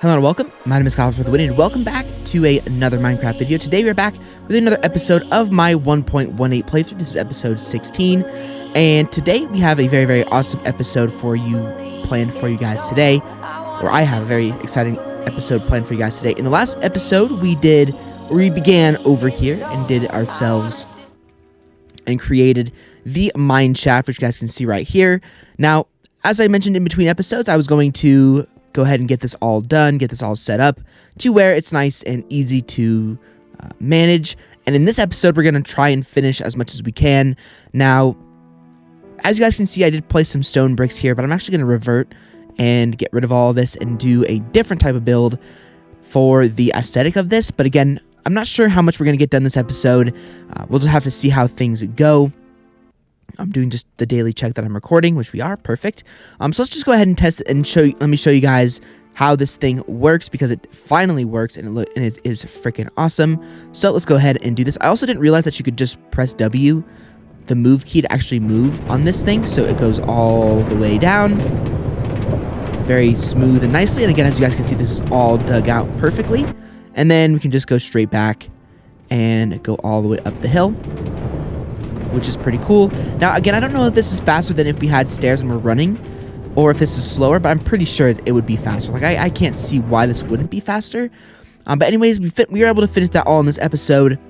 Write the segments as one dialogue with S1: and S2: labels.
S1: Hello and welcome. My name is Kyle FtW and welcome back to another Minecraft video. Today we're back with another episode of my 1.18 playthrough. This is episode 16, and today we have a very awesome episode for you planned for you guys today, or I have a very exciting episode planned for you guys today. In the last episode we began over here and did ourselves and created the Mineshaft, which you guys can see right here. Now, as I mentioned in between episodes, I was going to go ahead and get this all done, get this all set up to where it's nice and easy to manage. And in this episode, we're going to try and finish as much as we can. Now, as you guys can see, I did place some stone bricks here, but I'm actually going to revert and get rid of all of this and do a different type of build for the aesthetic of this. But again, I'm not sure how much we're going to get done this episode. We'll just have to see how things go. I'm doing just the daily check that I'm recording, which we are. Perfect. So let's just go ahead and test it and let me show you guys how this thing works, because it finally works and it is freaking awesome. So let's go ahead and do this. I also didn't realize that you could just press W, the move key, to actually move on this thing. So it goes all the way down. Very smooth and nicely. And again, as you guys can see, this is all dug out perfectly. And then we can just go straight back and go all the way up the hill, which is pretty cool. Now, again, I don't know if this is faster than if we had stairs and we're running, or if this is slower, but I'm pretty sure it would be faster. Like, I can't see why this wouldn't be faster. But anyways, we were able to finish that all in this episode.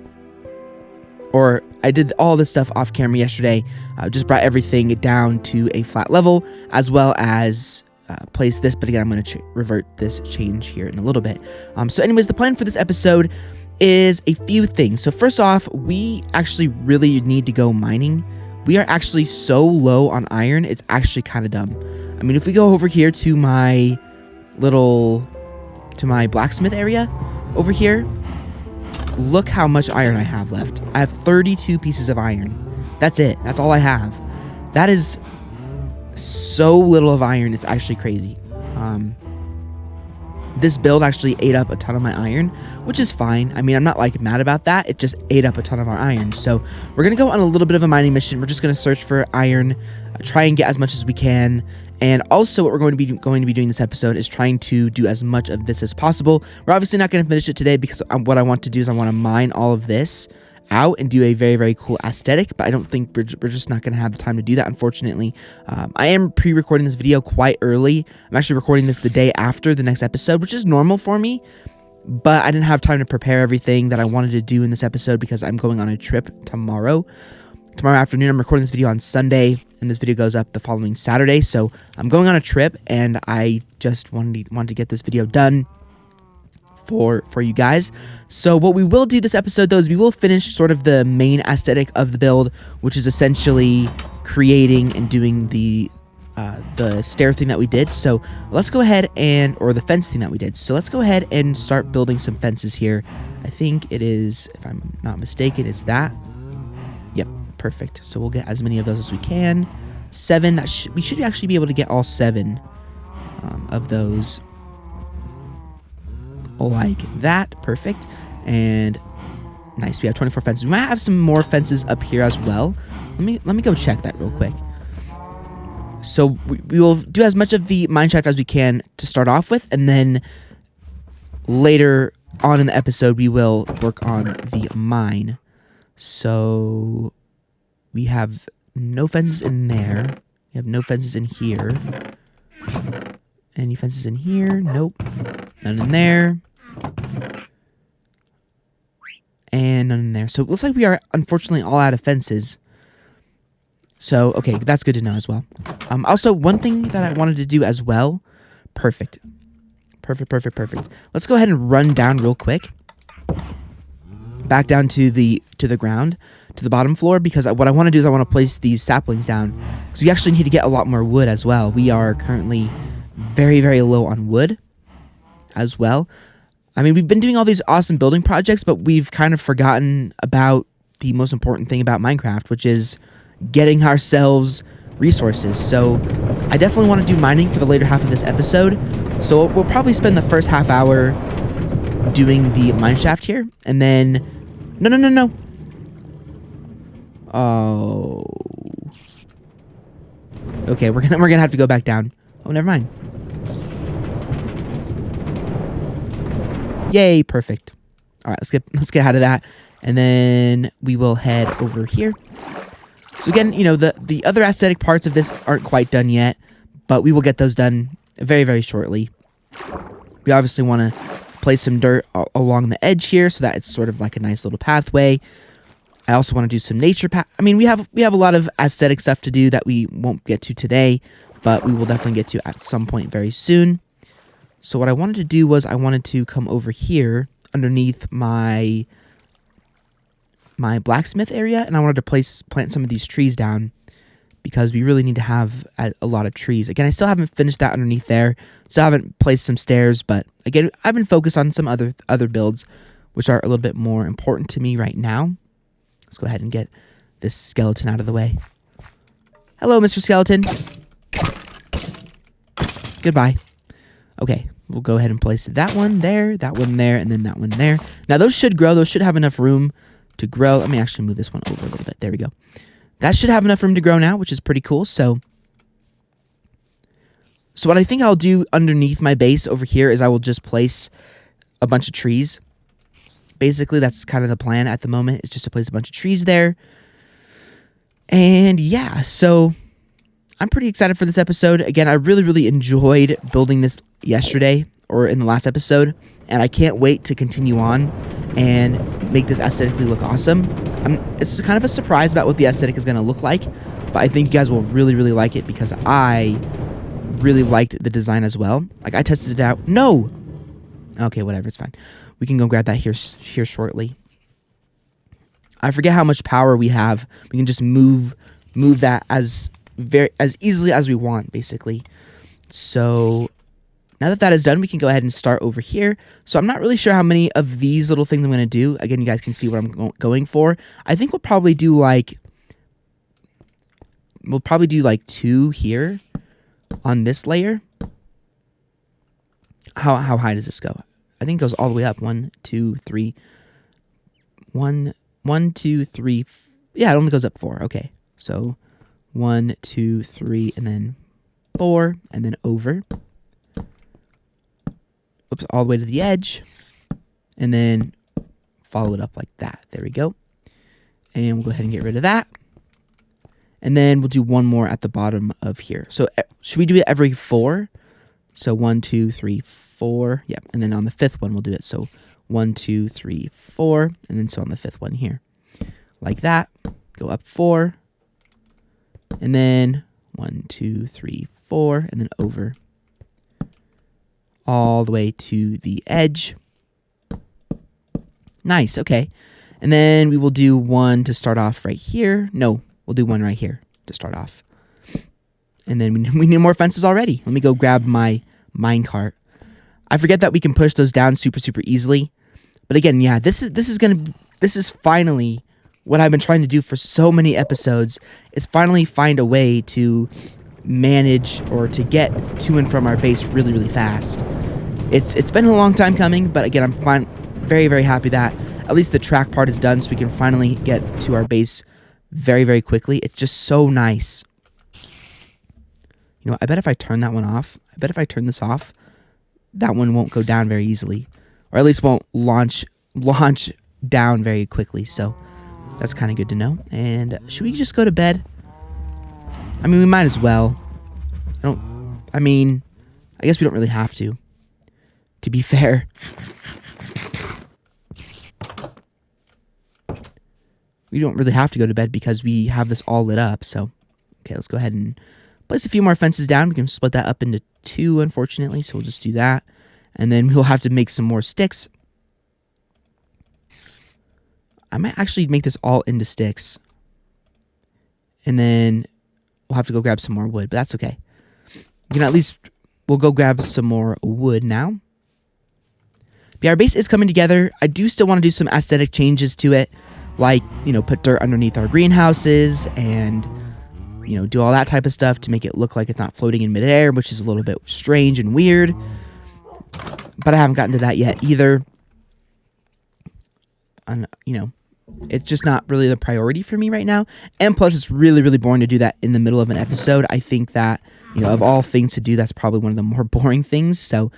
S1: Or I did all this stuff off camera yesterday. Just brought everything down to a flat level, as well as place this. But again, I'm going to revert this change here in a little bit. So anyways, the plan for this episode is a few things. So first off, we actually really need to go mining. We are actually so low on iron, it's actually kind of dumb. I mean, if we go over here to my blacksmith area over here, look how much iron I have left. I have 32 pieces of iron. That's it. That's all I have. That is so little of iron. It's actually crazy. This build actually ate up a ton of my iron, which is fine. I mean, I'm not like mad about that. It just ate up a ton of our iron. So we're going to go on a little bit of a mining mission. We're just going to search for iron, try and get as much as we can. And also what we're going to be doing this episode is trying to do as much of this as possible. We're obviously not going to finish it today, because what I want to do is I want to mine all of this out and do a very cool aesthetic, but I don't think we're just not going to have the time to do that, unfortunately. I am pre-recording this video quite early. I'm actually recording this the day after the next episode, which is normal for me, but I didn't have time to prepare everything that I wanted to do in this episode because I'm going on a trip tomorrow afternoon. I'm recording this video on Sunday, and this video goes up the following Saturday, so I'm going on a trip, and I just wanted to get this video done for you guys. So what we will do this episode, though, is we will finish sort of the main aesthetic of the build, which is essentially creating and doing the stair thing that we did. So let's go ahead or the fence thing that we did. So let's go ahead and start building some fences here. I think it is, if I'm not mistaken, it's that. Yep, perfect. So we'll get as many of those as we can. 7. We should actually be able to get all 7 of those. Like that. Perfect. And nice. We have 24 fences. We might have some more fences up here as well. Let me go check that real quick. So we will do as much of the mineshaft as we can to start off with, and then later on in the episode we will work on the mine. So we have no fences in there. We have no fences in here. Any fences in here? Nope. None in there. And none in there. So it looks like we are unfortunately all out of fences. So, okay, that's good to know as well. Also, one thing that I wanted to do as well. Perfect. Perfect. Let's go ahead and run down real quick. Back down to the ground, to the bottom floor, because what I want to do is I want to place these saplings down, because we actually need to get a lot more wood as well. We are currently very low on wood as well. I mean, we've been doing all these awesome building projects, but we've kind of forgotten about the most important thing about Minecraft, which is getting ourselves resources. So I definitely want to do mining for the later half of this episode. So we'll probably spend the first half hour doing the mineshaft here, and then no. Oh. Okay, we're gonna have to go back down. Oh, never mind. Yay, perfect. All right, let's get out of that. And then we will head over here. So again, the other aesthetic parts of this aren't quite done yet, but we will get those done very, very shortly. We obviously want to place some dirt along the edge here so that it's sort of like a nice little pathway. I also want to do some nature I mean, we have a lot of aesthetic stuff to do that we won't get to today, but we will definitely get to at some point very soon. So what I wanted to do was I wanted to come over here underneath my blacksmith area, and I wanted to plant some of these trees down because we really need to have a lot of trees. Again, I still haven't finished that underneath there. Still haven't placed some stairs, but again, I've been focused on some other builds, which are a little bit more important to me right now. Let's go ahead and get this skeleton out of the way. Hello, Mr. Skeleton. Goodbye. Okay, we'll go ahead and place that one there, and then that one there. Now, those should grow. Those should have enough room to grow. Let me actually move this one over a little bit. There we go. That should have enough room to grow now, which is pretty cool. So what I think I'll do underneath my base over here is I will just place a bunch of trees. Basically, that's kind of the plan at the moment, is just to place a bunch of trees there. And yeah, so I'm pretty excited for this episode. Again, I really, really enjoyed building this yesterday, or in the last episode, and I can't wait to continue on and make this aesthetically look awesome. It's kind of a surprise about what the aesthetic is going to look like, but I think you guys will really, really like it because I really liked the design as well. Like, I tested it out. No! Okay, whatever, it's fine. We can go grab that here shortly. I forget how much power we have. We can just move that as easily as we want, basically. So now that is done, we can go ahead and start over here. So I'm not really sure how many of these little things I'm going to do. Again, you guys can see what I'm going for. I think we'll probably do like 2 here on this layer. How high does this go? I think it goes all the way up. 1, 2, 3. 1, 2, 3. Yeah, it only goes up 4. Okay. So 1, 2, 3, and then 4, and then over. Oops, all the way to the edge. And then follow it up like that. There we go. And we'll go ahead and get rid of that. And then we'll do one more at the bottom of here. So should we do it every 4? So 1, 2, 3, 4. Yep. And then on the 5th one, we'll do it. So 1, 2, 3, 4. And then so on the 5th one here. Like that. Go up 4. And then 1, 2, 3, 4. And then over. All the way to the edge. Nice. Okay. And then we will do one to start off right here. No, we'll do one right here to start off. And then we need more fences already. Let me go grab my minecart. I forget that we can push those down super, super easily. But again, yeah, this is finally what I've been trying to do for so many episodes, is finally find a way to manage or to get to and from our base really, really fast. It's been a long time coming, but again, I'm very, very happy that at least the track part is done, so we can finally get to our base very, very quickly. It's just so nice. You know, I bet if I turn that one off, I bet if I turn this off, that one won't go down very easily, or at least won't launch down very quickly. So that's kind of good to know. And should we just go to bed? I mean, we might as well. I guess we don't really have to be fair. We don't really have to go to bed because we have this all lit up. So, okay, let's go ahead and place a few more fences down. We can split that up into 2, unfortunately, so we'll just do that. And then we'll have to make some more sticks. I might actually make this all into sticks. And then we'll have to go grab some more wood, but that's okay. You know, at least we'll go grab some more wood now. But yeah, our base is coming together. I do still want to do some aesthetic changes to it, like, you know, put dirt underneath our greenhouses and, you know, do all that type of stuff to make it look like it's not floating in midair, which is a little bit strange and weird. But I haven't gotten to that yet either. And, you know, it's just not really the priority for me right now. And plus, it's really, really boring to do that in the middle of an episode. I think that, you know, of all things to do, that's probably one of the more boring things. So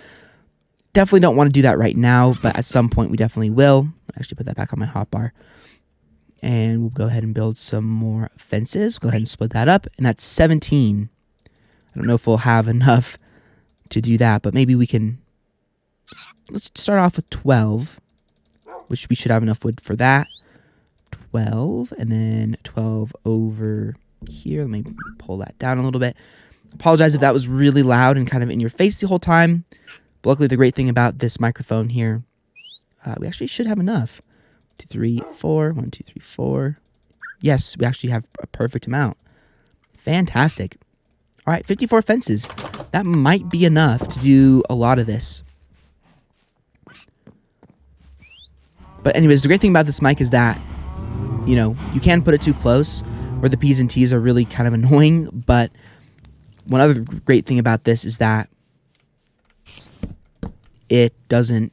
S1: Definitely don't want to do that right now, but at some point we definitely will. Actually put that back on my hotbar. And we'll go ahead and build some more fences. Go ahead and split that up. And that's 17. I don't know if we'll have enough to do that, but maybe we can. Let's start off with 12, which we should have enough wood for that. 12, and then 12 over here. Let me pull that down a little bit. Apologize if that was really loud and kind of in your face the whole time. But luckily, the great thing about this microphone here, we actually should have enough. 2, 3, 4. 1, 2, 3, 4. Yes, we actually have a perfect amount. Fantastic. All right, 54 fences. That might be enough to do a lot of this. But anyways, the great thing about this mic is that, you know, you can put it too close where the P's and T's are really kind of annoying. But one other great thing about this is that it doesn't,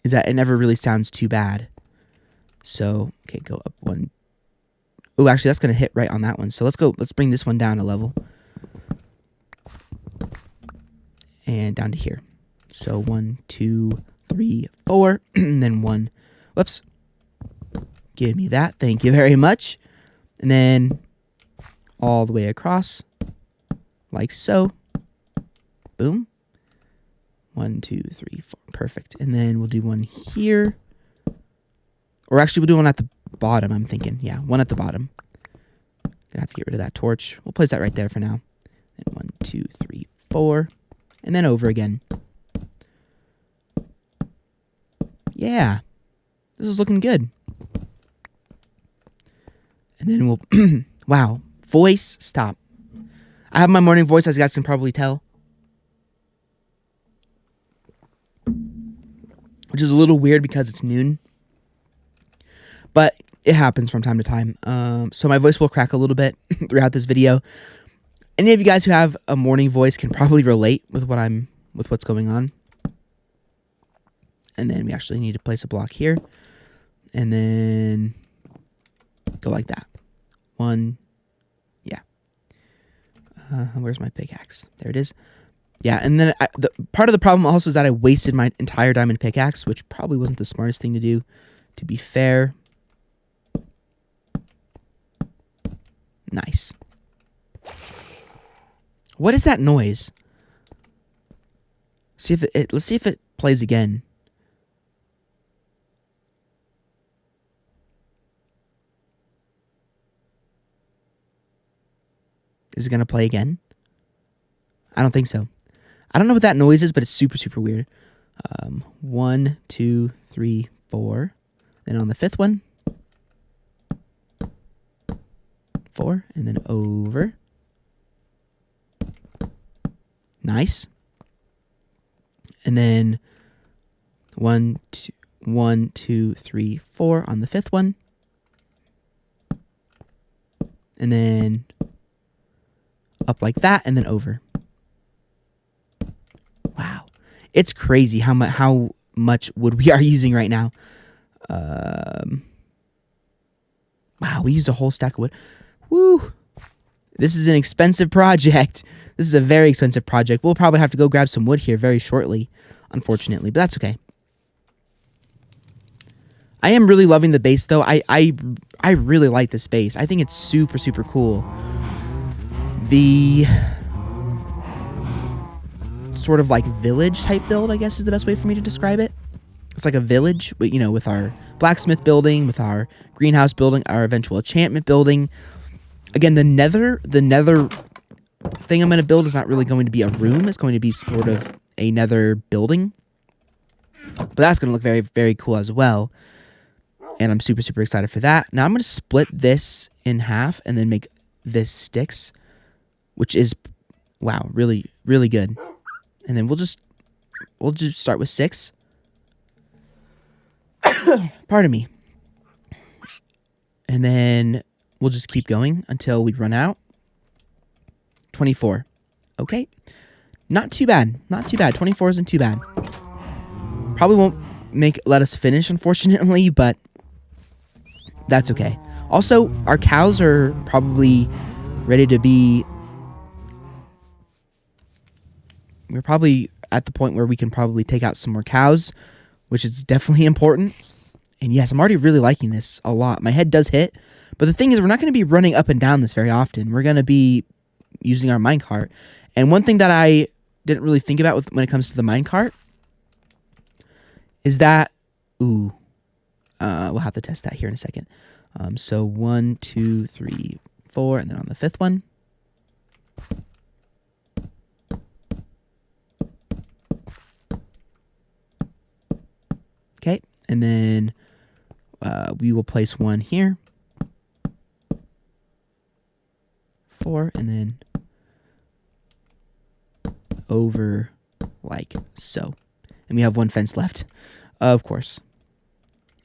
S1: is that it never really sounds too bad. So, okay, go up one. Oh, actually, that's going to hit right on that one. So let's bring this one down a level. And down to here. So 1, 2, 3, 4, and then 1. Whoops. Give me that. Thank you very much. And then all the way across, like so. Boom. 1, 2, 3, 4. Perfect. And then we'll do one here. Or actually, we'll do one at the bottom, I'm thinking. Yeah, one at the bottom. Gonna have to get rid of that torch. We'll place that right there for now. And 1, 2, 3, 4. And then over again. Yeah. This is looking good. And then we'll... wow. Voice. Stop. I have my morning voice, as you guys can probably tell. Which is a little weird because it's noon. But it happens from time to time. So my voice will crack a little bit throughout this video. Any of you guys who have a morning voice can probably relate with what's going on. And then we actually need to place a block here. And then go like that. 1. Yeah. Where's my pickaxe? There it is. Yeah, and then the part of the problem also is that I wasted my entire diamond pickaxe, which probably wasn't the smartest thing to do, to be fair. Nice. What is that noise? See if let's see if it plays again. Is it going to play again? I don't think so. I don't know what that noise is, but it's super, super weird. 1, 2, 3, 4. Then on the 5th one. 4. And then over. Nice. And then 1, 2, 3, 4 on the 5th one. And then up like that, and then over. Wow. It's crazy how much wood we are using right now. Wow, we used a whole stack of wood. Woo! This is an expensive project. This is a very expensive project. We'll probably have to go grab some wood here very shortly, unfortunately, but that's okay. I am really loving the base, though. I really like this base. I think it's super, super cool. The sort of like village type build, I guess, is the best way for me to describe it. It's like a village, you know, with our blacksmith building, with our greenhouse building, our eventual enchantment building. Again, the nether thing I'm going to build is not really going to be a room. It's going to be sort of a nether building. But that's going to look very, very cool as well. And I'm super, super excited for that. Now I'm going to split this in half and then make this sticks, which is, wow, really, really good. And then we'll just start with 6. Pardon me. And then we'll just keep going until we run out. 24. Okay. Not too bad. Not too bad. 24 isn't too bad. Probably won't let us finish, unfortunately, but that's okay. Also, our cows are probably ready to be we're probably at the point where we can probably take out some more cows, which is definitely important. And yes, I'm already really liking this a lot. My head does hit, but the thing is, we're not going to be running up and down this very often. We're going to be using our minecart. And one thing that I didn't really think about when it comes to the minecart is that, we'll have to test that here in a second. So 1, 2, 3, 4, and then on the 5th one. Okay, and then we will place one here. 4, and then over like so. And we have one fence left, of course.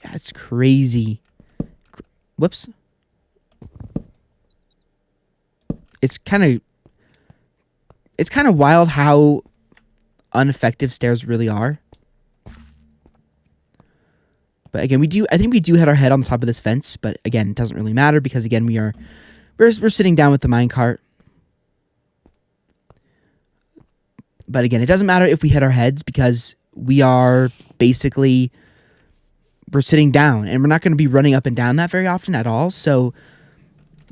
S1: Yeah, it's crazy. Whoops. It's kind of wild how ineffective stairs really are. But again, I think we do hit our head on the top of this fence, but again, it doesn't really matter because again, we're sitting down with the minecart. But again, it doesn't matter if we hit our heads because we're sitting down and we're not going to be running up and down that very often at all. So,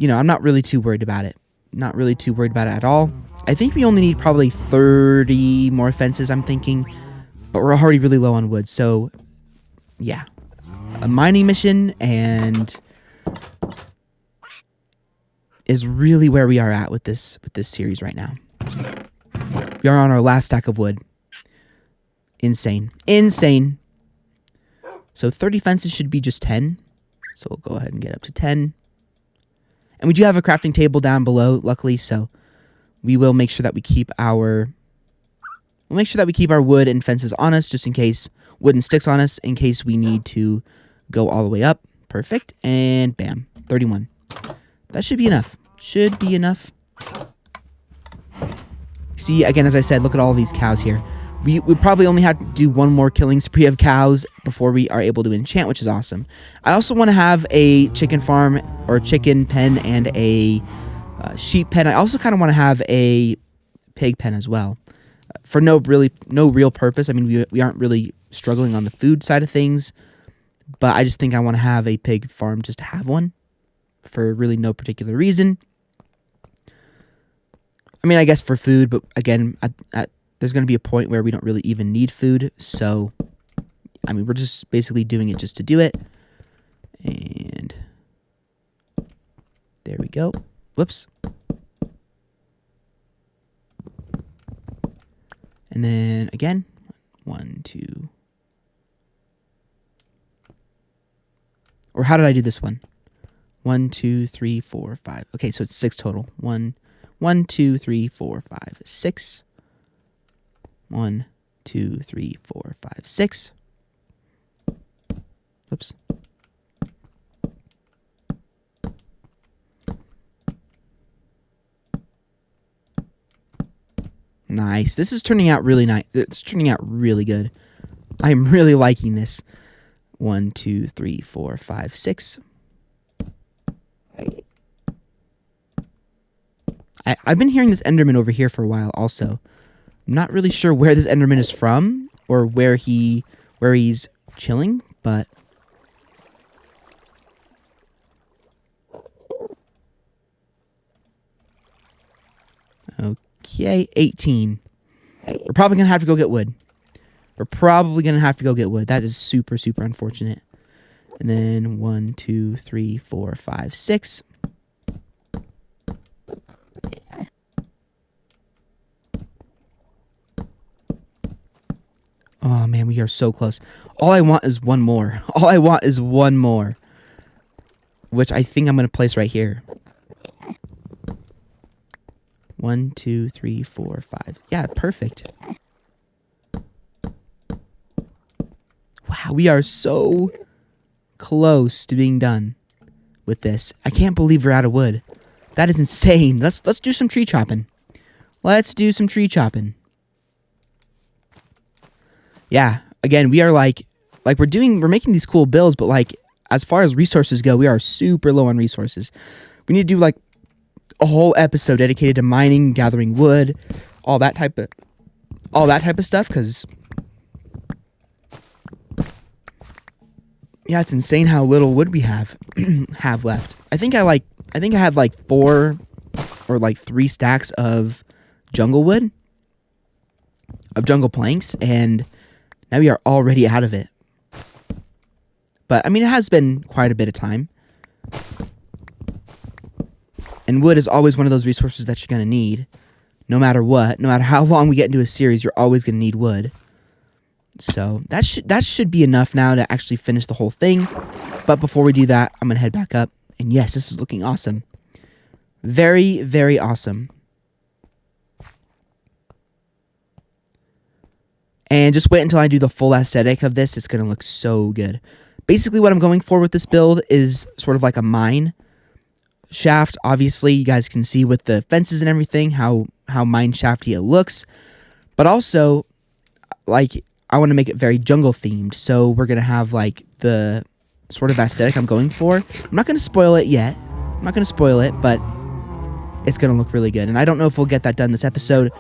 S1: I'm not really too worried about it. Not really too worried about it at all. I think we only need probably 30 more fences, I'm thinking, but we're already really low on wood. So, yeah, a mining mission and is really where we are at with this series right now. We are on our last stack of wood. Insane. So 30 fences should be just 10. So we'll go ahead and get up to 10. And we do have a crafting table down below, luckily, so we will make sure that we keep our wood and fences on us just in case wood and sticks on us in case we need to go all the way up. Perfect. And bam, 31. That should be enough. Should be enough. See, again, as I said, look at all these cows here. We probably only have to do one more killing spree of cows before we are able to enchant, which is awesome. I also want to have a chicken farm or chicken pen and a sheep pen. I also kind of want to have a pig pen as well. For no real purpose. I mean, we aren't really struggling on the food side of things, but I just think I want to have a pig farm just to have one for really no particular reason. I mean, I guess for food, but again, there's going to be a point where we don't really even need food. So, I mean, we're just basically doing it just to do it. And there we go. Whoops. And then again, 1, 2. Or how did I do this one? 1, 2, 3, 4, 5. Okay, so it's 6 total. 1, 2, 3, 4, 5, 6. 1, 2, 3, 4, 5, 6. Oops. Nice. This is turning out really nice. It's turning out really good. I'm really liking this. 1, 2, 3, 4, 5, 6. I've been hearing this Enderman over here for a while also. I'm not really sure where this Enderman is from or where he's chilling, but okay, 18. We're probably gonna have to go get wood. That is super, super unfortunate. And then 1, 2, 3, 4, 5, 6. Oh man, we are so close. All I want is one more. Which I think I'm going to place right here. 1, 2, 3, 4, 5. Yeah, perfect. Wow, we are so close to being done with this. I can't believe we're out of wood. That is insane. Let's do some tree chopping. Yeah, again, we are we're making these cool builds, but like as far as resources go, we are super low on resources. We need to do like a whole episode dedicated to mining, gathering wood, all that type all that type of stuff, because yeah, it's insane how little wood we have left. I think I had like 4 or like 3 stacks of jungle wood, of jungle planks, and now we are already out of it. But I mean, it has been quite a bit of time. And wood is always one of those resources that you're going to need. No matter what, no matter how long we get into a series, you're always going to need wood. So that should be enough now to actually finish the whole thing. But before we do that, I'm going to head back up. And yes, this is looking awesome. Very, very awesome. And just wait until I do the full aesthetic of this. It's going to look so good. Basically, what I'm going for with this build is sort of like a mine shaft. Obviously, you guys can see with the fences and everything how Mineshafty it looks. But also, like, I want to make it very jungle themed. So we're going to have like the sort of aesthetic I'm going for. I'm not going to spoil it yet. I'm not going to spoil it, but it's going to look really good. And I don't know if we'll get that done this episode.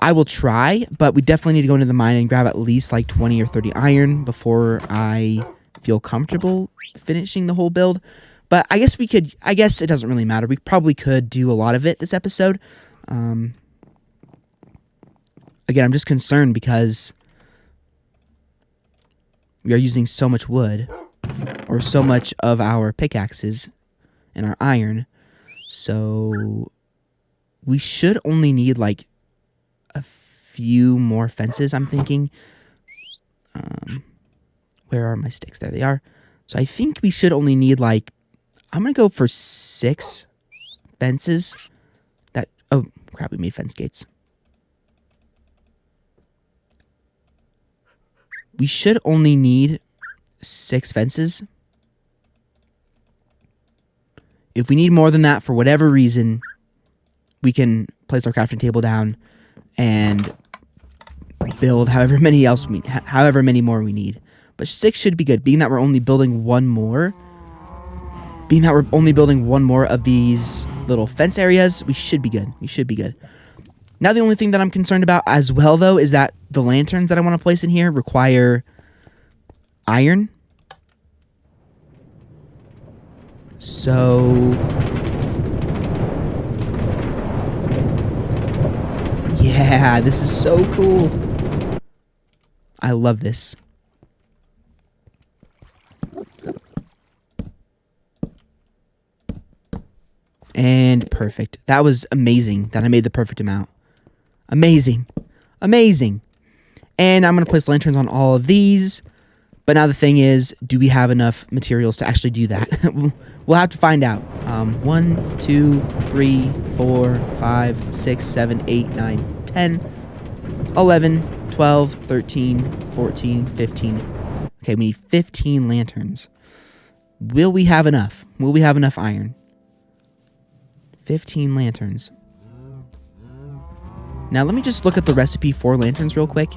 S1: I will try, but we definitely need to go into the mine and grab at least like 20 or 30 iron before I feel comfortable finishing the whole build. But I guess it doesn't really matter. We probably could do a lot of it this episode. Again, I'm just concerned because we are using so much wood, or so much of our pickaxes and our iron. So we should only need like a few more fences, I'm thinking. Where are my sticks? There they are. So I think we should only need like, I'm going to go for 6 fences. Oh, crap, we made fence gates. We should only need 6 fences. If we need more than that for whatever reason, we can place our crafting table down and build however many more we need. But 6 should be good, being that we're only building one more. Being that we're only building one more of these little fence areas, we should be good. We should be good. Now, the only thing that I'm concerned about as well, though, is that the lanterns that I want to place in here require iron. So yeah, this is so cool. I love this. And perfect. That was amazing that I made the perfect amount. Amazing. Amazing. And I'm going to place lanterns on all of these. But now the thing is, do we have enough materials to actually do that? We'll have to find out. 1, 2, 3, 4, 5, 6, 7, 8, 9, 10, 11, 12, 13, 14, 15. Okay, we need 15 lanterns. Will we have enough? Will we have enough iron? 15 lanterns. Now, let me just look at the recipe for lanterns real quick.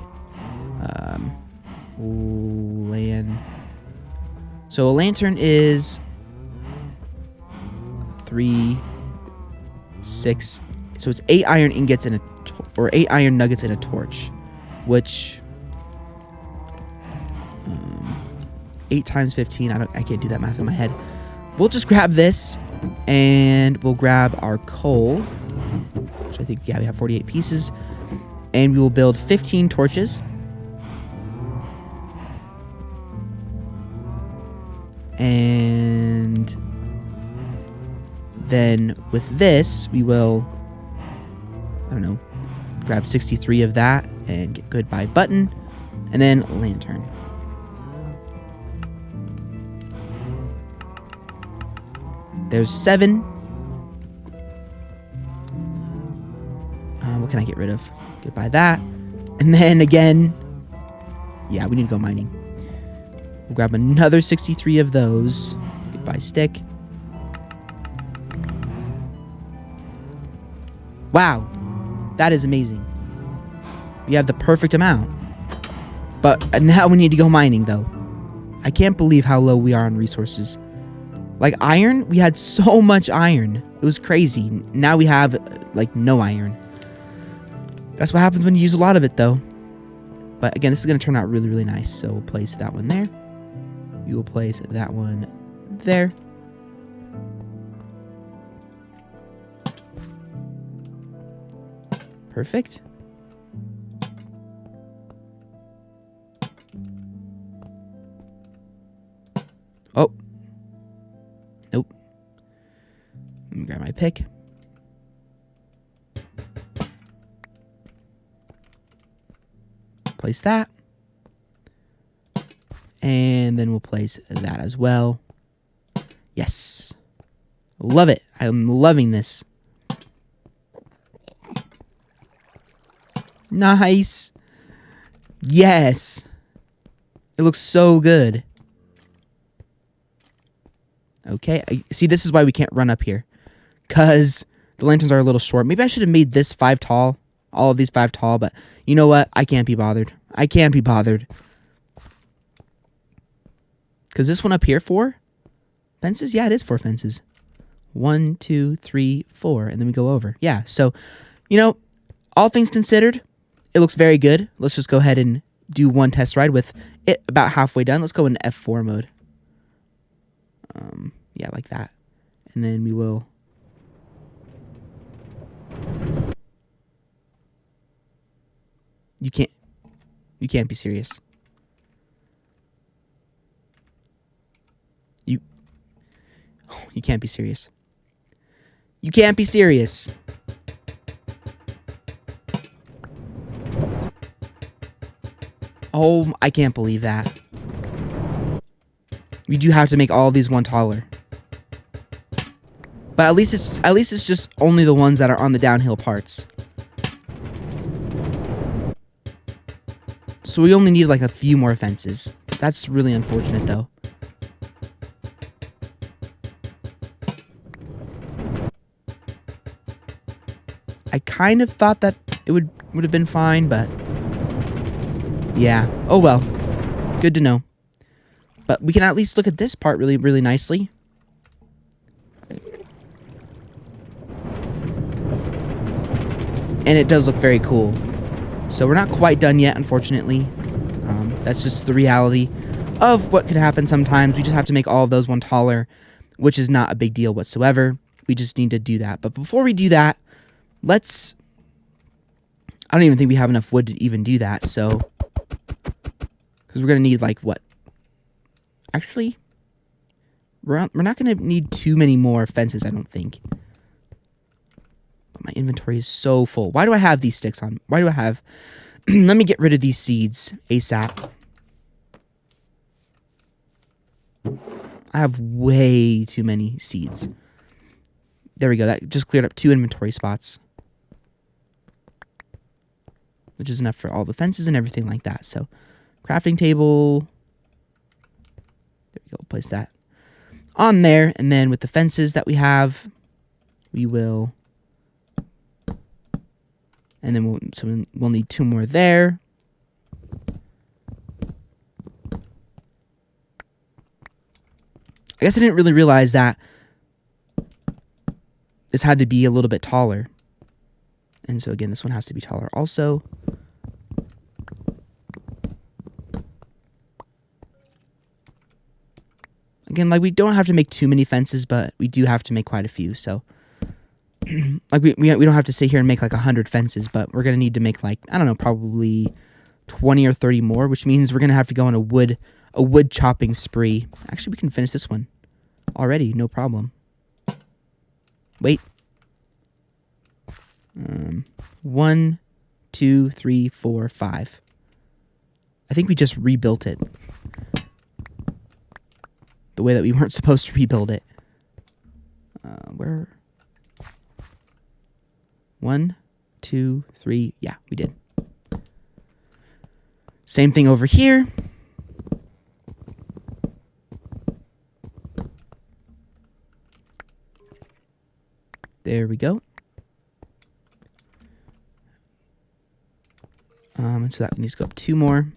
S1: So a lantern is 3, 6. So it's 8 iron ingots in or 8 iron nuggets in a torch, which 8 times 15. I can't do that math in my head. We'll just grab this. And we'll grab our coal, which I think, yeah, we have 48 pieces. And we will build 15 torches. And then with this, we will, I don't know, grab 63 of that and get goodbye button. And then lantern. There's 7. What can I get rid of? Goodbye that. And then again, yeah, we need to go mining. We'll grab another 63 of those. Goodbye stick. Wow, that is amazing. We have the perfect amount. But now we need to go mining, though. I can't believe how low we are on resources. Like iron, we had so much iron. It was crazy. Now we have like no iron. That's what happens when you use a lot of it, though. But again, this is going to turn out really, really nice. So we'll place that one there. We will place that one there. Perfect. Oh. Nope. Let me grab my pick. Place that. And then we'll place that as well. Yes. Love it. I'm loving this. Nice. Yes. It looks so good. Okay. See, this is why we can't run up here. Because the lanterns are a little short. Maybe I should have made this 5 tall. All of these 5 tall. But you know what? I can't be bothered. I can't be bothered. Because this one up here, 4 fences? Yeah, it is 4 fences. 1, 2, 3, 4. And then we go over. Yeah. So, you know, all things considered, it looks very good. Let's just go ahead and do one test ride with it about halfway done. Let's go in F4 mode. Yeah, like that. And then we will... You can't be serious. You can't be serious. You can't be serious. Oh, I can't believe that. We do have to make all of these one taller. But at least it's just only the ones that are on the downhill parts. So we only need like a few more fences. That's really unfortunate though. I kind of thought that it would have been fine, but yeah. Oh well. Good to know. But we can at least look at this part really, really nicely. And it does look very cool. So we're not quite done yet, unfortunately. That's just the reality of what could happen sometimes. We just have to make all of those one taller, which is not a big deal whatsoever. We just need to do that. But before we do that, let's... I don't even think we have enough wood to even do that, so... Because we're going to need, like, what? Actually, we're not going to need too many more fences, I don't think. But my inventory is so full. Why do I have these sticks on? Why do I have... Let me get rid of these seeds ASAP. I have way too many seeds. There we go. That just cleared up 2 inventory spots. Which is enough for all the fences and everything like that. So, crafting table. There we go. Place that on there. And then with the fences that we have, we will... And then we'll need 2 more there. I guess I didn't really realize that this had to be a little bit taller. And so again, this one has to be taller also. Again, like we don't have to make too many fences, but we do have to make quite a few. So like we don't have to sit here and make like 100 fences, but we're going to need to make like, I don't know, probably 20 or 30 more, which means we're going to have to go on a wood chopping spree. Actually, we can finish this one already, no problem. Wait. 1, 2, 3, 4, 5. I think we just rebuilt it. The way that we weren't supposed to rebuild it. Where? 1, 2, 3. Yeah, we did. Same thing over here. There we go. So that needs to go up 2 more.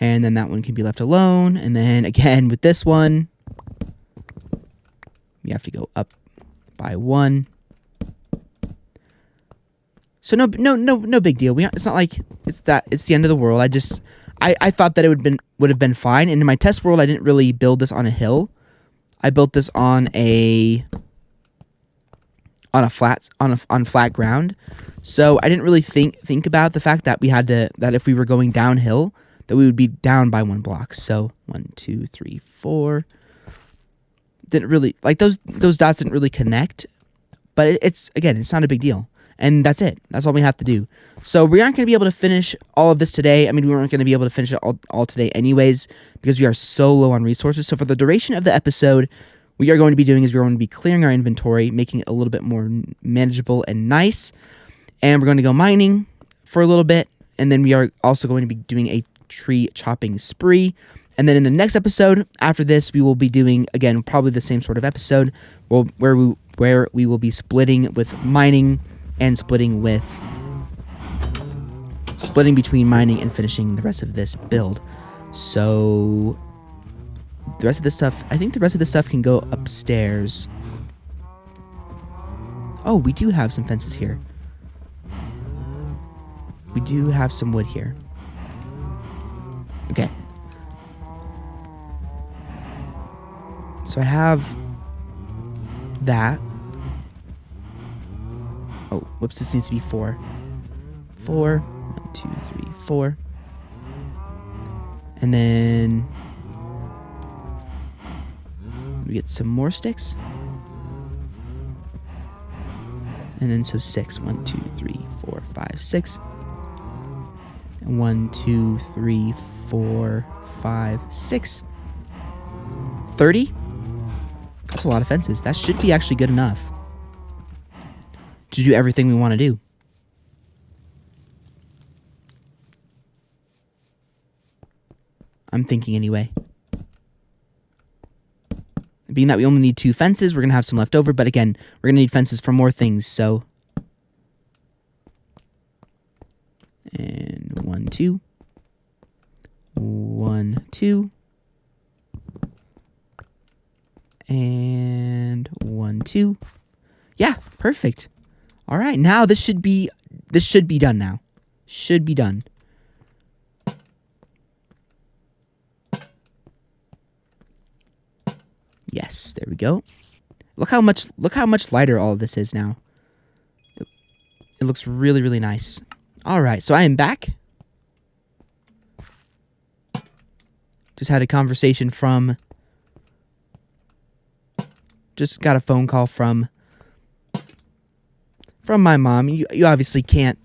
S1: And then that one can be left alone. And then again with this one, we have to go up by 1. So no big deal. It's not like it's the end of the world. I thought that it would have been fine. And in my test world, I didn't really build this on a hill. I built this on flat ground. So I didn't really think about the fact that that if we were going downhill, that we would be down by 1 block. So 1, 2, 3, 4. Didn't really like those dots didn't really connect, but it's not a big deal. And that's it. That's all we have to do. So we aren't going to be able to finish all of this today. I mean, we weren't going to be able to finish it all today anyways, because we are so low on resources. So for the duration of the episode, what we are going to be doing is we're going to be clearing our inventory, making it a little bit more manageable and nice. And we're going to go mining for a little bit. And then we are also going to be doing a tree chopping spree. And then in the next episode, after this, we will be doing, again, probably the same sort of episode where we will be splitting with mining and splitting between mining and finishing the rest of this build. So the rest of this stuff, I think the rest of this stuff can go upstairs. Oh, we do have some fences here. We do have some wood here. Okay. So I have that. Oh, whoops, this needs to be 4. 4. 1, 2, 3, 4. And then we get some more sticks. And then so 6. 1, 2, 3, 4, 5, 6. And 1, 2, 3, 4, 5, 6. 30? That's a lot of fences. That should be actually good enough to do everything we want to do. I'm thinking anyway. Being that we only need 2 fences, we're going to have some left over. But again, we're going to need fences for more things. So, and 1, 2. 1, 2. And 1, 2. Yeah, perfect. All right, now this should be done now. Should be done. Yes, there we go. Look how much lighter all of this is now. It looks really, really nice. All right, so I am back. Just had a conversation just got a phone call from my mom. You obviously can't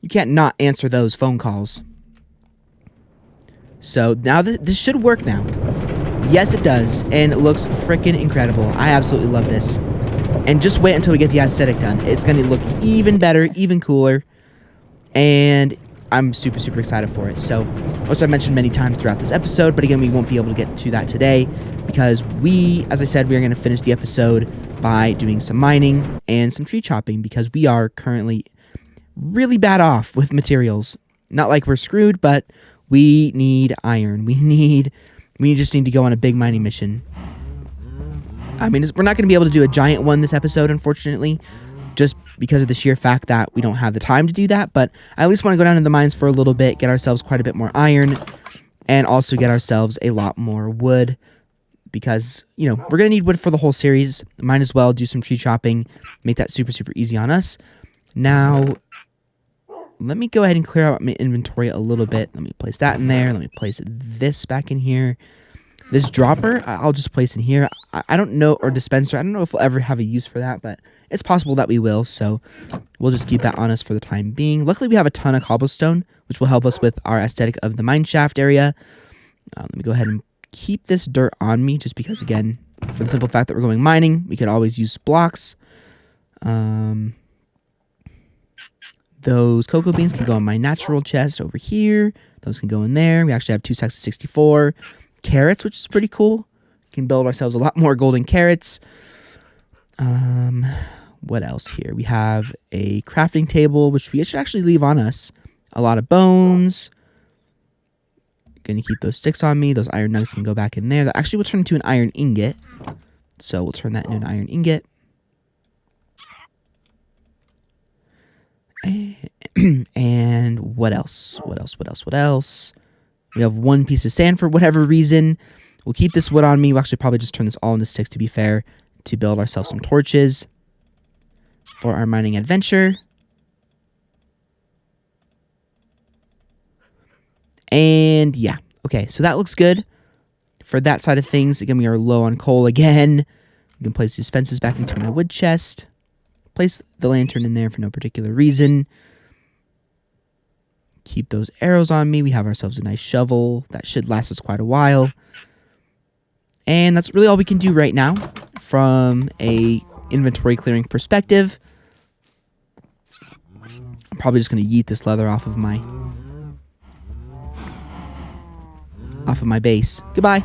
S1: not answer those phone calls. So now this should work now. Yes, it does, and it looks freaking incredible. I absolutely love this. And just wait until we get the aesthetic done. It's going to look even better, even cooler, and I'm super, super excited for it. So, which I mentioned many times throughout this episode, but again, we won't be able to get to that today because as I said, we are going to finish the episode by doing some mining and some tree chopping because we are currently really bad off with materials. Not like we're screwed, but we need iron. We just need to go on a big mining mission. I mean, we're not going to be able to do a giant one this episode, unfortunately, just because of the sheer fact that we don't have the time to do that. But I at least want to go down to the mines for a little bit, get ourselves quite a bit more iron, and also get ourselves a lot more wood because, we're going to need wood for the whole series. Might as well do some tree chopping, make that super, super easy on us. Now, let me go ahead and clear out my inventory a little bit. Let me place that in there. Let me place this back in here. This dropper, I'll just place in here. I don't know, or dispenser. I don't know if we'll ever have a use for that, but it's possible that we will. So we'll just keep that on us for the time being. Luckily, we have a ton of cobblestone, which will help us with our aesthetic of the mineshaft area. Let me go ahead and keep this dirt on me, just because, again, for the simple fact that we're going mining, we could always use blocks. Those cocoa beans can go in my natural chest over here. Those can go in there. We actually have 2 stacks of 64 carrots, which is pretty cool. We can build ourselves a lot more golden carrots. What else here? We have a crafting table, which we should actually leave on us. A lot of bones. Gonna keep those sticks on me. Those iron nuggets can go back in there. That actually will turn into an iron ingot. So we'll turn that into an iron ingot. And what else? What else? We have one piece of sand for whatever reason. We'll keep this wood on me. We'll actually probably just turn this all into sticks, to be fair, to build ourselves some torches for our mining adventure. And yeah, okay, so that looks good for that side of things. Again, we are low on coal again. We can place these fences back into my wood chest. Place the lantern in there for no particular reason. Keep those arrows on me. We have ourselves a nice shovel. That should last us quite a while. And that's really all we can do right now from a inventory clearing perspective. I'm probably just going to yeet this leather off of my base. Goodbye.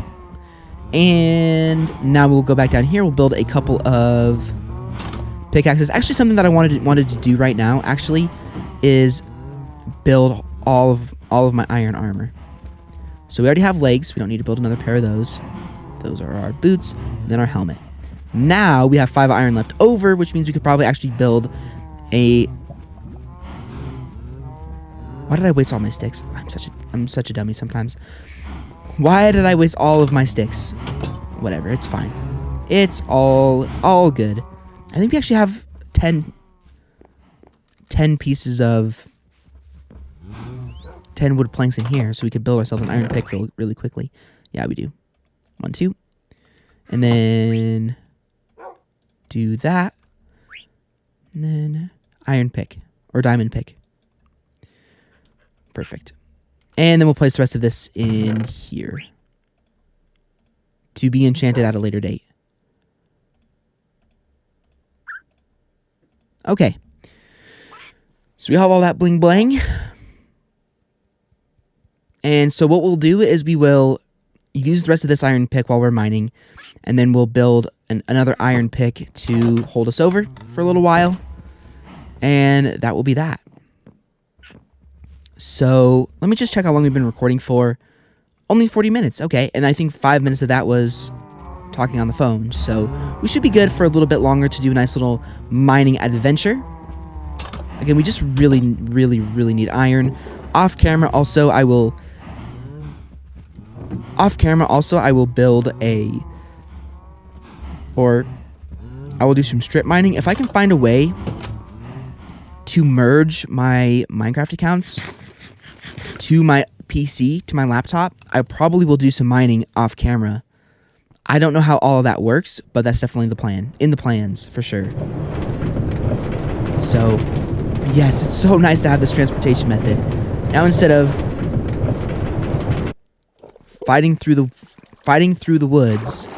S1: And now we'll go back down here. We'll build a couple of pickaxes. Actually, something that I wanted to do right now actually is build all of my iron armor. So we already have legs. We don't need to build another pair of those. Those are our boots, and then our helmet. Now we have 5 iron left over, which means we could probably actually build a... Why did I waste all my sticks? I'm such a dummy sometimes. Why did I waste all of my sticks? Whatever, it's fine. It's all good. I think we actually have 10 pieces of 10 wood planks in here, so we could build ourselves an iron pick really quickly. Yeah, we do. 1, 2. And then do that. And then iron pick or diamond pick. Perfect. And then we'll place the rest of this in here to be enchanted at a later date. Okay. So we have all that bling bling. And so what we'll do is we will use the rest of this iron pick while we're mining, and then we'll build another iron pick to hold us over for a little while, and that will be that. So let me just check how long we've been recording for. Only 40 minutes, okay, and I think 5 minutes of that was talking on the phone, so we should be good for a little bit longer to do a nice little mining adventure. Again, we just really need iron. Off camera also I will build I will do some strip mining. If I can find a way to merge my Minecraft accounts to my PC, to my laptop, I probably will do some mining off camera. I don't know how all of that works, but that's definitely the plan. In the plans, for sure. So, yes, it's so nice to have this transportation method. Now instead of fighting through the woods,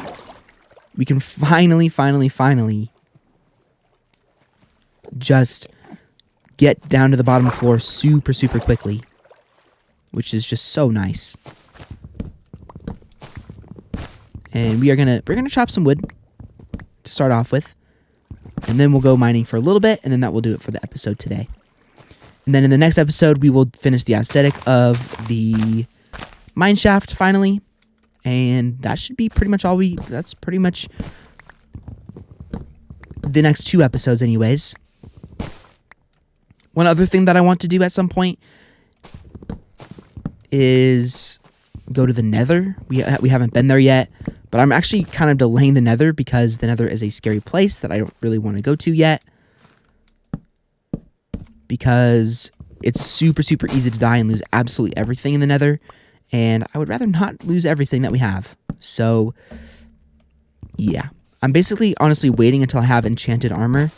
S1: we can finally just get down to the bottom floor super quickly, which is just so nice. And we're gonna chop some wood to start off with, and then we'll go mining for a little bit, and then that will do it for the episode today. And then in the next episode, we will finish the aesthetic of the Mineshaft finally. And that should be pretty much all that's pretty much the next 2 episodes anyways. One other thing that I want to do at some point is go to the Nether. We haven't been there yet, but I'm actually kind of delaying the Nether because the Nether is a scary place that I don't really want to go to yet. Because it's super easy to die and lose absolutely everything in the Nether. And I would rather not lose everything that we have. So, yeah. I'm basically, honestly, waiting until I have enchanted armor.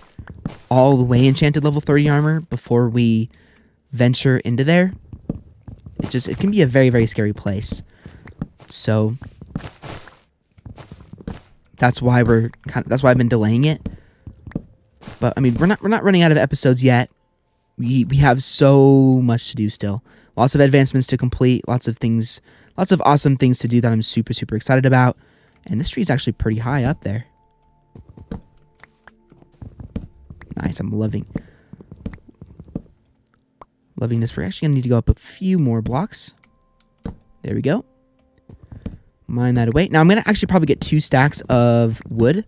S1: All the way enchanted level 30 armor before we venture into there. It can be a very scary place. So, that's why I've been delaying it. But, I mean, we're not running out of episodes yet. We have so much to do still. Lots of advancements to complete, lots of awesome things to do that I'm super excited about. And this tree is actually pretty high up there. Nice, I'm loving this. We're actually going to need to go up a few more blocks. There we go. Mine that away. Now I'm going to actually probably get 2 stacks of wood.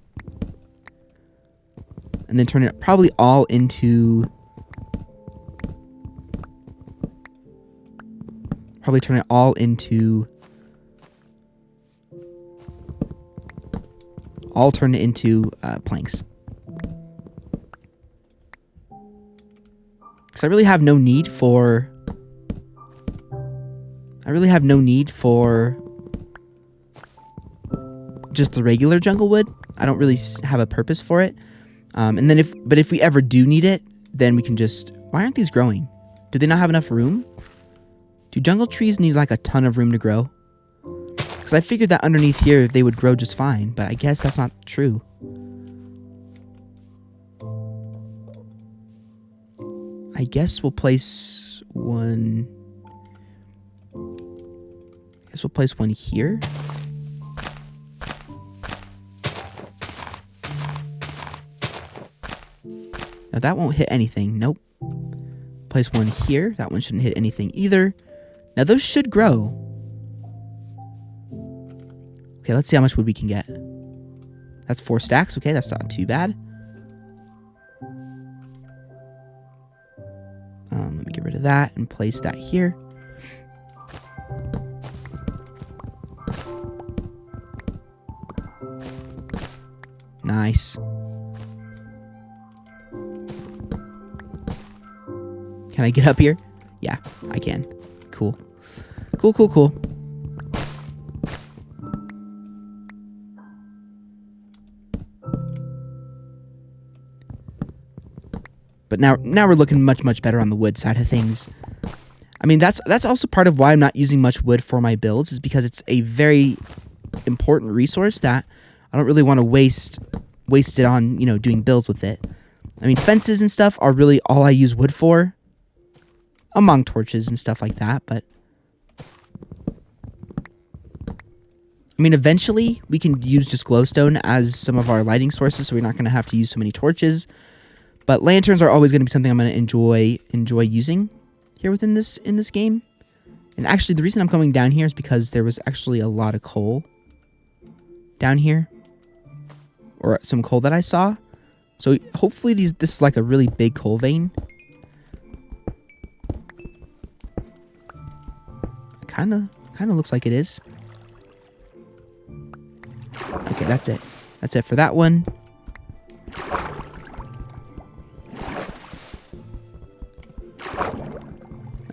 S1: And then turn it probably all into probably turn it all into... planks. Because I really have no need for... just the regular jungle wood. I don't really have a purpose for it. And then if we ever do need it, then we can just... Why aren't these growing? Do they not have enough room? Do jungle trees need like a ton of room to grow? Because I figured that underneath here they would grow just fine, but I guess that's not true. I guess we'll place one... here. Now that won't hit anything. Nope. Place one here. That one shouldn't hit anything either. Now those should grow. Okay, let's see how much wood we can get. That's 4 stacks. Okay, that's not too bad. Let me get rid of that and place that here. Nice. Can I get up here? Yeah, I can. Cool. Cool, cool, cool. But now we're looking much, much better on the wood side of things. I mean, that's also part of why I'm not using much wood for my builds, is because it's a very important resource that I don't really want to waste it on, you know, doing builds with it. I mean, fences and stuff are really all I use wood for, among torches and stuff like that, but I mean, eventually we can use just glowstone as some of our lighting sources, so we're not going to have to use so many torches. But lanterns are always going to be something I'm going to enjoy using here in this game. And actually, the reason I'm coming down here is because there was actually a lot of coal down here, or some coal that I saw. So hopefully this is like a really big coal vein. Kind of looks like it is. Okay, that's it. That's it for that one.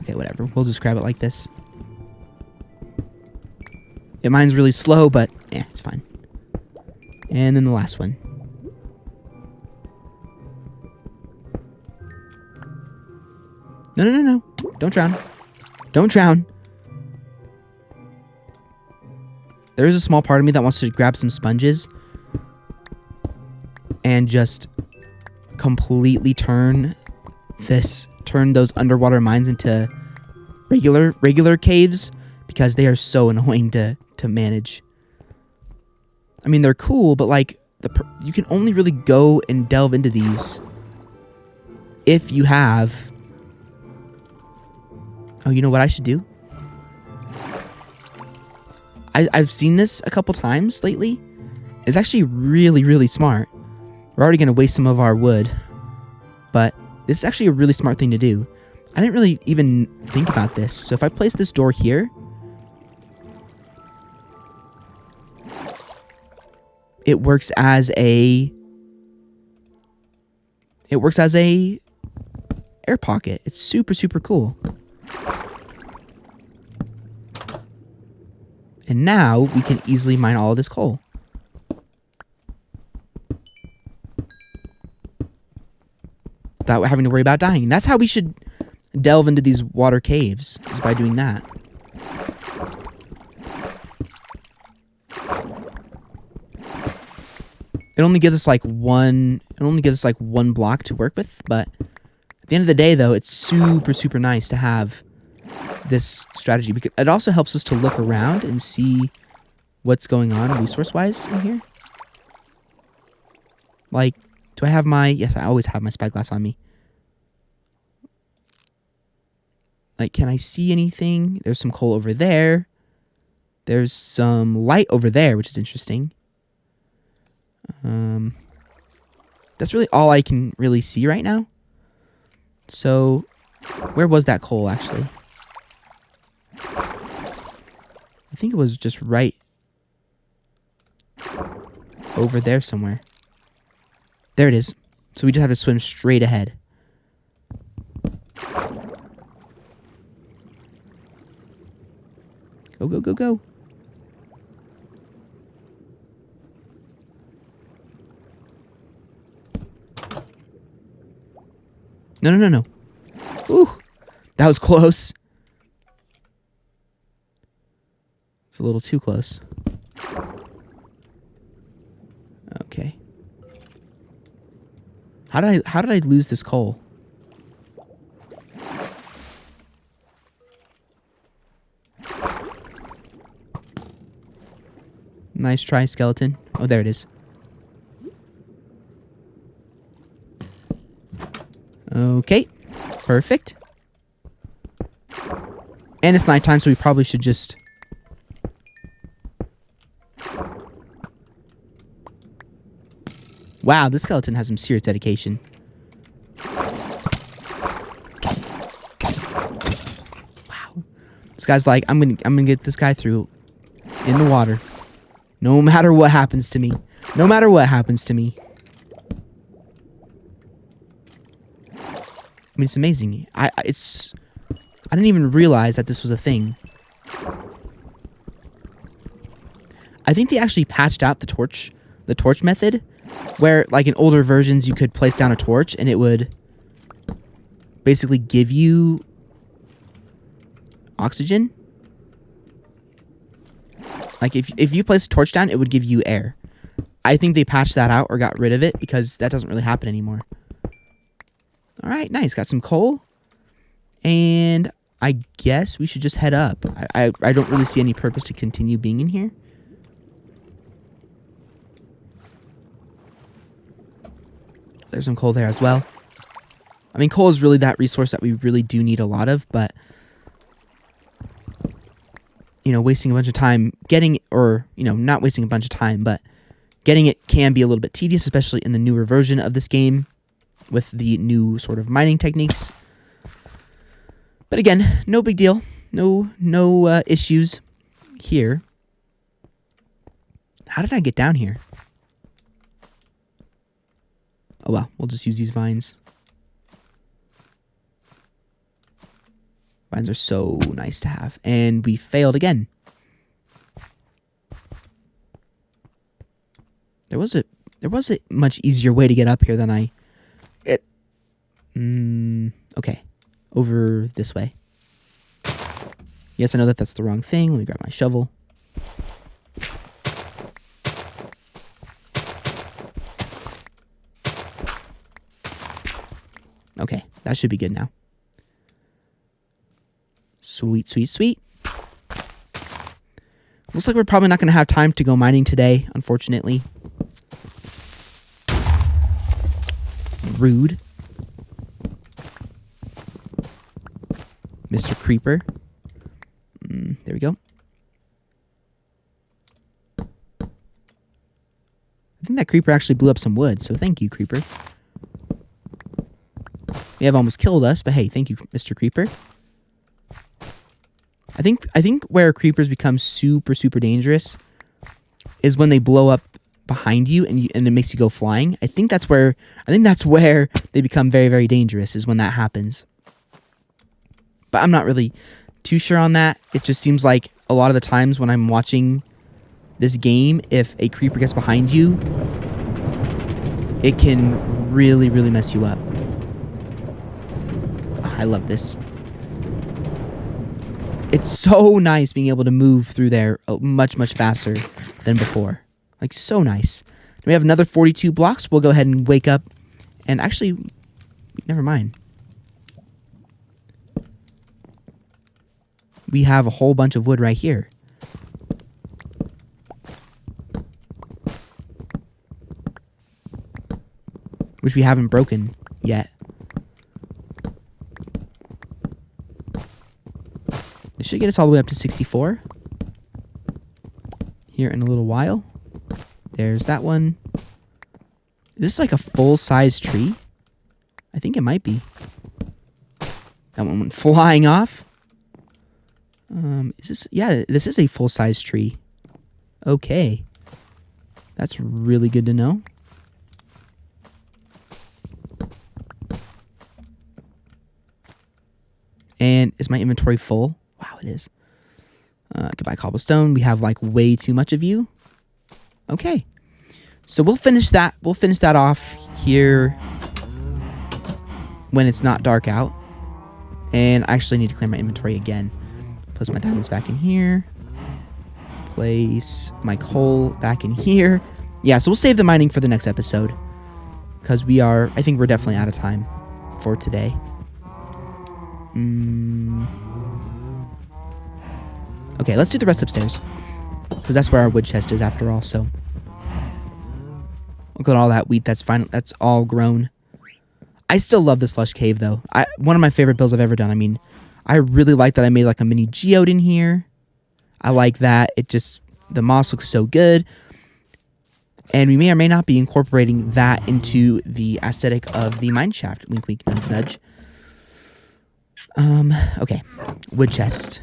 S1: Okay, whatever. We'll just grab it like this. Yeah, mine's really slow, but yeah, it's fine. And then the last one. No, no, no, no. Don't drown. Don't drown. There is a small part of me that wants to grab some sponges and just completely turn those underwater mines into regular caves, because they are so annoying to manage. I mean, they're cool, but like you can only really go and delve into these if you have... Oh, you know what I should do? I've seen this a couple times lately. It's actually really, really smart. We're already going to waste some of our wood, but this is actually a really smart thing to do. I didn't really even think about this. So if I place this door here, it works as a air pocket. It's super, super cool. And now we can easily mine all of this coal. Without having to worry about dying. And that's how we should delve into these water caves, is by doing that. It only gives us like one block to work with, but at the end of the day though, it's super, super nice to have this strategy, because it also helps us to look around and see what's going on resource-wise in here. Like, do I have my... Yes, I always have my spyglass on me. Like, can I see anything? There's some coal over there. There's some light over there, which is interesting. That's really all I can really see right now. So, where was that coal, actually? think it was just right over there somewhere. There it is. So we just have to swim straight ahead. Go, go, go, go. No, no, no, no. Ooh, that was close. It's a little too close. Okay. How did I lose this coal? Nice try, skeleton. Oh, there it is. Okay. Perfect. And it's nighttime, so we probably should just... Wow, this skeleton has some serious dedication. Wow. This guy's like, I'm gonna get this guy through in the water. No matter what happens to me. No matter what happens to me. I mean, it's amazing. I didn't even realize that this was a thing. I think they actually patched out the torch method, where, like, in older versions, you could place down a torch and it would basically give you oxygen. Like, if you place a torch down, it would give you air. I think they patched that out or got rid of it because that doesn't really happen anymore. All right, nice. Got some coal. And I guess we should just head up. I don't really see any purpose to continue being in here. There's some coal there as well. I mean, coal is really that resource that we really do need a lot of, but... You know, wasting a bunch of time getting... Or, you know, not wasting a bunch of time, but... Getting it can be a little bit tedious, especially in the newer version of this game. With the new sort of mining techniques. But again, no big deal. No issues here. How did I get down here? Oh well, we'll just use these vines. Vines are so nice to have. And we failed again. There was a much easier way to get up here than I... Okay. Over this way. Yes, I know that that's the wrong thing. Let me grab my shovel. Okay, that should be good now. Sweet, sweet, sweet. Looks like we're probably not going to have time to go mining today, unfortunately. Rude. Mr. Creeper. There we go. I think that creeper actually blew up some wood, so thank you, creeper. They have almost killed us, but hey, thank you, Mr. Creeper. I think where creepers become super, super dangerous is when they blow up behind you and it makes you go flying. I think that's where they become very, very dangerous, is when that happens. But I'm not really too sure on that. It just seems like a lot of the times when I'm watching this game, if a creeper gets behind you, it can really, really mess you up. Oh, I love this. It's so nice being able to move through there much, much faster than before. Like, so nice. We have another 42 blocks. We'll go ahead and wake up. And actually, never mind. We have a whole bunch of wood right here. Which we haven't broken yet. This should get us all the way up to 64. Here in a little while. There's that one. Is this like a full-size tree? I think it might be. That one went flying off. Is this... Yeah, this is a full-size tree. Okay. That's really good to know. And is my inventory full? Wow, it is. Goodbye, cobblestone. We have, like, way too much of you. Okay. So we'll finish that. We'll finish that off here when it's not dark out. And I actually need to clear my inventory again. Place my diamonds back in here. Place my coal back in here. Yeah, so we'll save the mining for the next episode. Because I think we're definitely out of time for today. Okay, let's do the rest upstairs. Because that's where our wood chest is after all, so. Look at all that wheat, that's fine. That's all grown. I still love this lush cave, though. One of my favorite builds I've ever done. I mean, I really like that I made like a mini geode in here. I like that. The moss looks so good. And we may or may not be incorporating that into the aesthetic of the mineshaft. Wink, wink, nudge, nudge. Okay. Wood chest.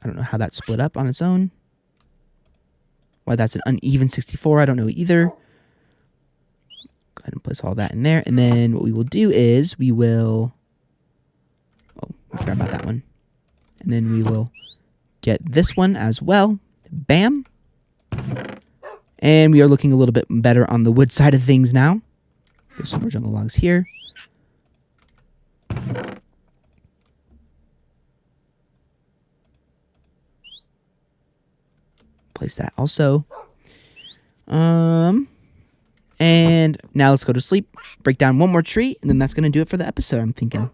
S1: I don't know how that's split up on its own. Why that's an uneven 64, I don't know either. Go ahead and place all that in there. And then what we will do is we will... Oh, I forgot about that one. And then we will get this one as well. Bam. And we are looking a little bit better on the wood side of things now. There's some more jungle logs here. Place that also. And now let's go to sleep. Break down one more tree, and then that's going to do it for the episode, I'm thinking.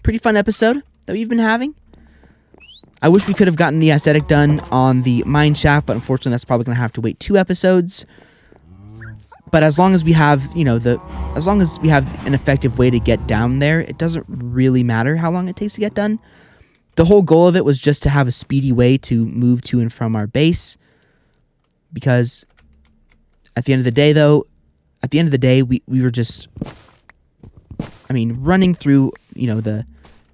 S1: Pretty fun episode that we've been having. I wish we could have gotten the aesthetic done on the mineshaft, but unfortunately that's probably going to have to wait 2 episodes. But as long as we have, as long as we have an effective way to get down there, it doesn't really matter how long it takes to get done. The whole goal of it was just to have a speedy way to move to and from our base. Because at the end of the day, though, we were just, running through,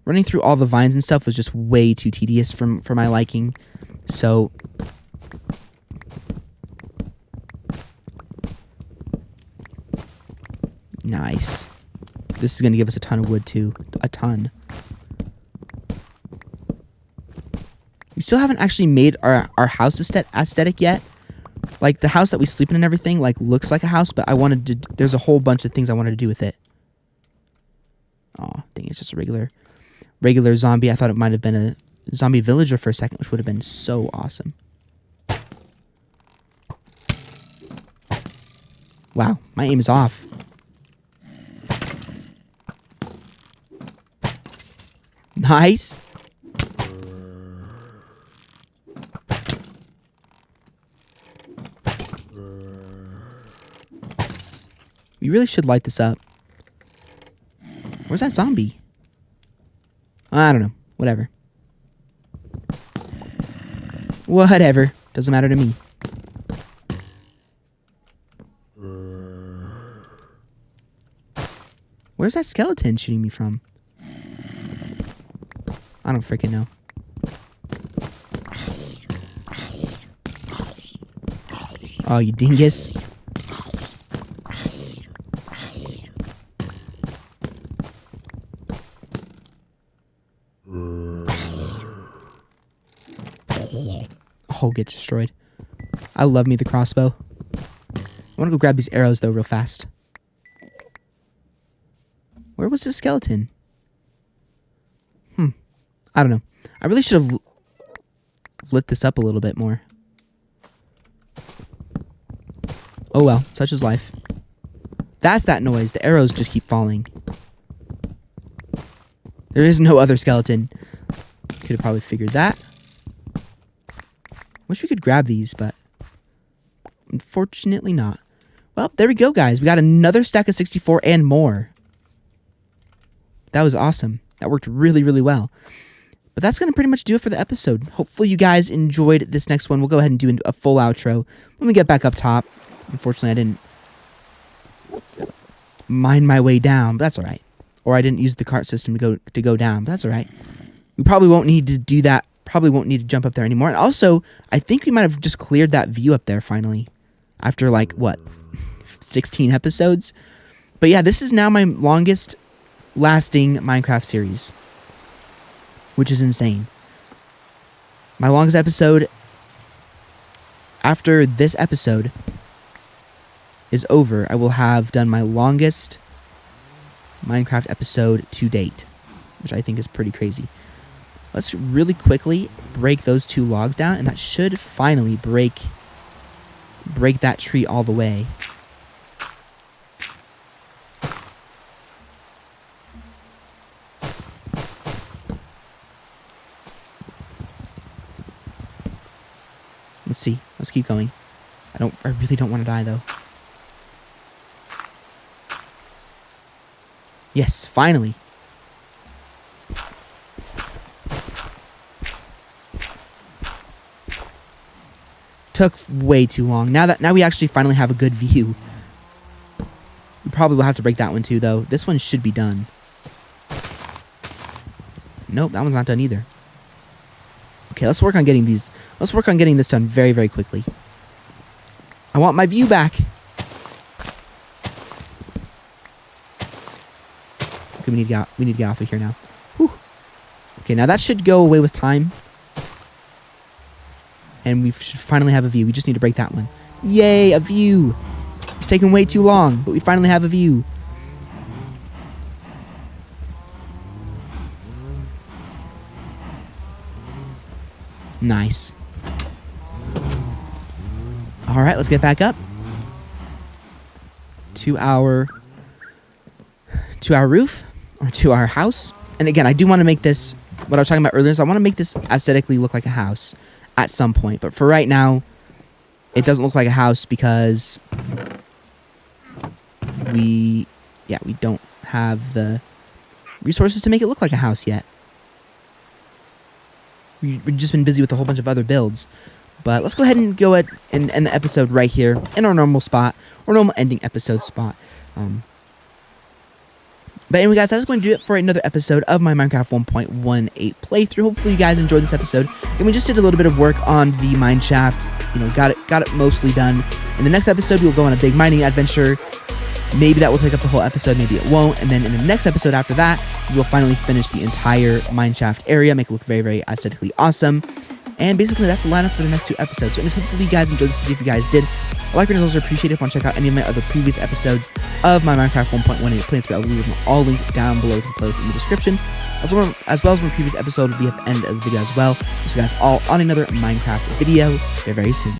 S1: running through all the vines and stuff was just way too tedious for my liking. So nice. This is going to give us a ton of wood too. A ton. We still haven't actually made our house aesthetic yet. Like, the house that we sleep in and everything, like, looks like a house, but there's a whole bunch of things I wanted to do with it. Oh, dang, it's just a regular zombie. I thought it might have been a zombie villager for a second, which would have been so awesome. Wow, my aim is off. Nice. We really should light this up. Where's that zombie? I don't know. Whatever. Whatever. Doesn't matter to me. Where's that skeleton shooting me from? I don't freaking know. Oh, you dingus. Oh, get destroyed. I love me the crossbow. I want to go grab these arrows, though, real fast. Where was the skeleton? I don't know. I really should have lit this up a little bit more. Oh well, such is life. That's that noise. The arrows just keep falling. There is no other skeleton. Could have probably figured that. Wish we could grab these, but unfortunately not. Well, there we go, guys. We got another stack of 64 and more. That was awesome. That worked really, really well. But that's going to pretty much do it for the episode. Hopefully you guys enjoyed this next one. We'll go ahead and do a full outro when we get back up top. Unfortunately, I didn't mine my way down, but that's all right. Or I didn't use the cart system to go down, but that's all right. We probably won't need to do that. Probably won't need to jump up there anymore. And also, I think we might have just cleared that view up there finally. After like, what, 16 episodes? But yeah, this is now my longest lasting Minecraft series, which is insane. My longest episode after this episode is over, I will have done my longest Minecraft episode to date, which I think is pretty crazy. Let's really quickly break those 2 logs down, and that should finally break that tree all the way. Let's see. Let's keep going. I really don't want to die though. Yes, finally. Took way too long. Now we actually finally have a good view. We probably will have to break that one too though. This one should be done. Nope, that one's not done either. Okay, let's work on getting these. Let's work on getting this done very, very quickly. I want my view back. Okay, we need to get off of here now. Whew. Okay, now that should go away with time. And we should finally have a view. We just need to break that one. Yay, a view. It's taken way too long, but we finally have a view. Nice. All right, let's get back up to our roof, or to our house. And again, I do want to make this, what I was talking about earlier, is I want to make this aesthetically look like a house at some point. But for right now, it doesn't look like a house because we don't have the resources to make it look like a house yet. We've just been busy with a whole bunch of other builds. But let's go ahead and go ahead and end the episode right here in our normal spot, or normal ending episode spot. But anyway, guys, that's going to do it for another episode of my Minecraft 1.18 playthrough. Hopefully you guys enjoyed this episode. And we just did a little bit of work on the Mineshaft. You know, got it mostly done. In the next episode, we'll go on a big mining adventure. Maybe that will take up the whole episode, maybe it won't. And then in the next episode after that, we will finally finish the entire Mineshaft area, make it look very, very aesthetically awesome. And basically, that's the lineup for the next 2 episodes. So hopefully you guys enjoyed this video. If you guys did, a like and also appreciate it. If you want to check out any of my other previous episodes of my Minecraft 1.18 playthrough, I will leave them all linked down below to the post in the description, as well as my previous episode will be at the end of the video as well. So you guys all on another Minecraft video very, very soon.